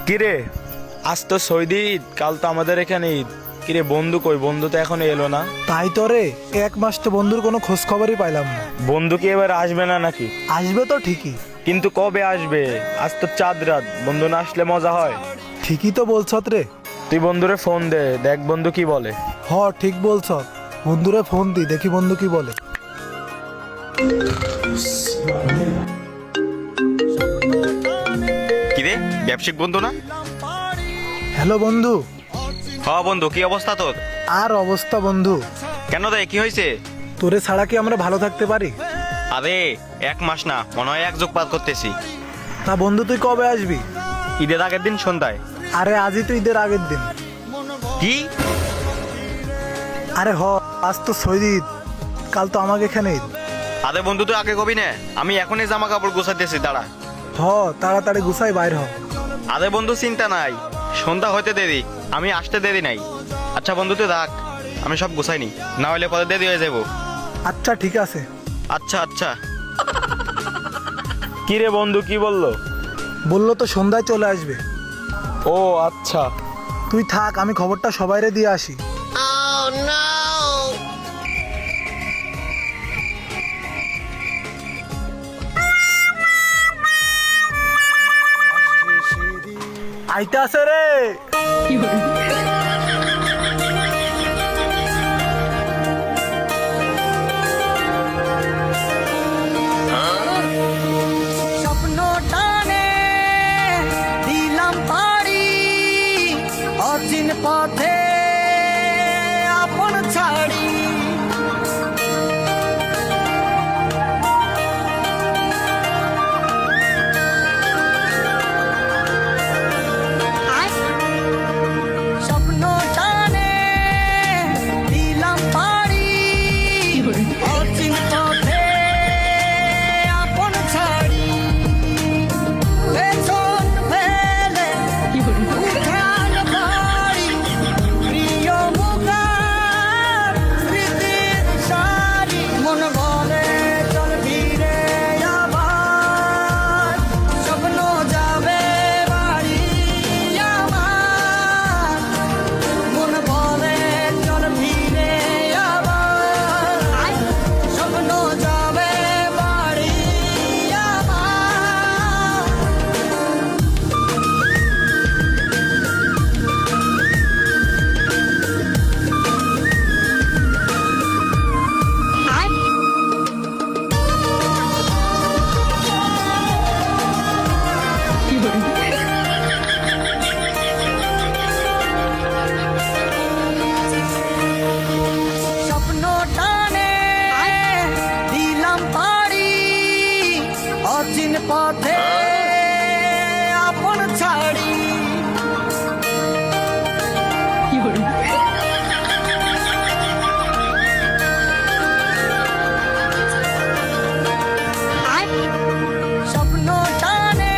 কিরে আজ তো সৌদি ঈদ, কাল তো আমাদের এখানে ঈদ। কিরে বন্ধু কই? বন্ধু তো এখনো এলো না। তাই তো রে, এক মাস তো বন্ধুর কোনো খোঁজ খবরই পাইলাম না। বন্ধু কি এবার আসবে না নাকি? আসবে তো ঠিকই। কিন্তু কবে আসবে? আজ তো চাঁদ রাত, বন্ধু না আসলে মজা হয়? ঠিকই তো বলছত রে। তুই বন্ধুরে ফোন দে, দেখ বন্ধু কি বলে। ঠিক বলছ। বন্ধুরে ফোন দি, দেখি বন্ধু কি বলে। কিরে ব্যবসায়িক বন্ধু না? হ্যালো বন্ধু। বন্ধু, কি অবস্থা তোর? আর অবস্থা বন্ধু, কেন রে, কি হয়েছে? তোরে ছাড়া কি আমরা ভালো থাকতে পারি? আরে এক মাস না, মনে হয় এক যুগ পার করতেছি। তা বন্ধু তুই কবে আসবি? ঈদের আগের দিন সন্ধ্যায়। আরে আজই তো ঈদের আগের দিন। কি? আরে আজ তো সৌদি ঈদ, কাল তো আমাকে এখানে ঈদ। আরে বন্ধু তুই আগে কবি না, আমি এখনই জামা কাপড় গোছাইতেছি, দাঁড়া। তাড়াতাড়ি গুছাই বাইর হ। আরে বন্ধু চিন্তা নাই, সন্ধ্যা হইতে দেরি, আমি আসতে দেরি নাই। আচ্ছা বন্ধু তুই রাখ, আমি সব গোছাইনি, না হলে পরে দেরি হয়ে যাবো। আচ্ছা ঠিক আছে। আচ্ছা আচ্ছা। কিরে বন্ধু কি বললো? বললো তো সন্ধ্যায় চলে আসবে। ও আচ্ছা। তুই থাক, আমি খবরটা সবাইরে দিয়ে আসি। আইতে আছে রে। স্বপ্ন টানে দিলাম পাড়ি, অচিন পথে আপন ছাড়ি। স্বপ্ন টানে দিলাম পাড়ি, অচিন পথে আপন ছাড়ি। পেছন ফেলে উঠান বাড়ি, প্রিয় মুখার স্মৃতির সারি। মন বলে চল ফিরে আবার, স্বপ্ন যাবে বাড়ি আমার। মন বলে চল ফিরে আবার, স্বপ্ন যাবে বাড়ি আমার। স্বপ্ন টানে দিলাম পাড়ি, অচিন পথে আপন ছাড়ি। স্বপ্ন টানে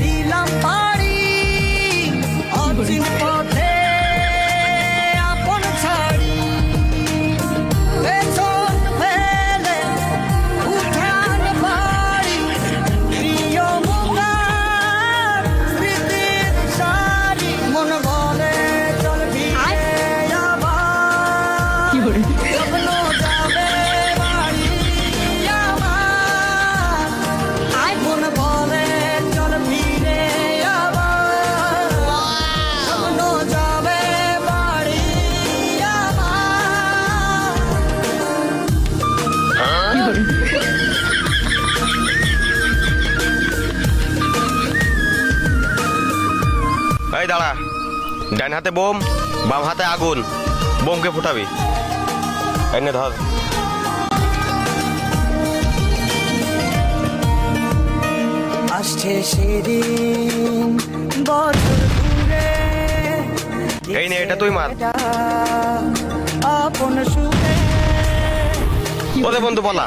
দিলাম পাড়ি, অচিন পথে আপন ছাড়ি। পেছন ফেলে উঠান বাড়ি, প্রিয় মুখার স্মৃতির সারি। মন বলে চল ফিরে আবার, স্বপ্ন যাবে বাড়ি আমার। মন বলে চল ফিরে আবার, স্বপ্ন যাবে বাড়ি আমার। এই দাঁড়া, ডান হাতে বোম, বাম হাতে আগুন, বোমকে ফুটাবি। এনে ধর। আসছে সেদিন বছর ঘুরে, এই নে, এটা তুই মার। আপন সুখে ওরে বন্ধু বলা।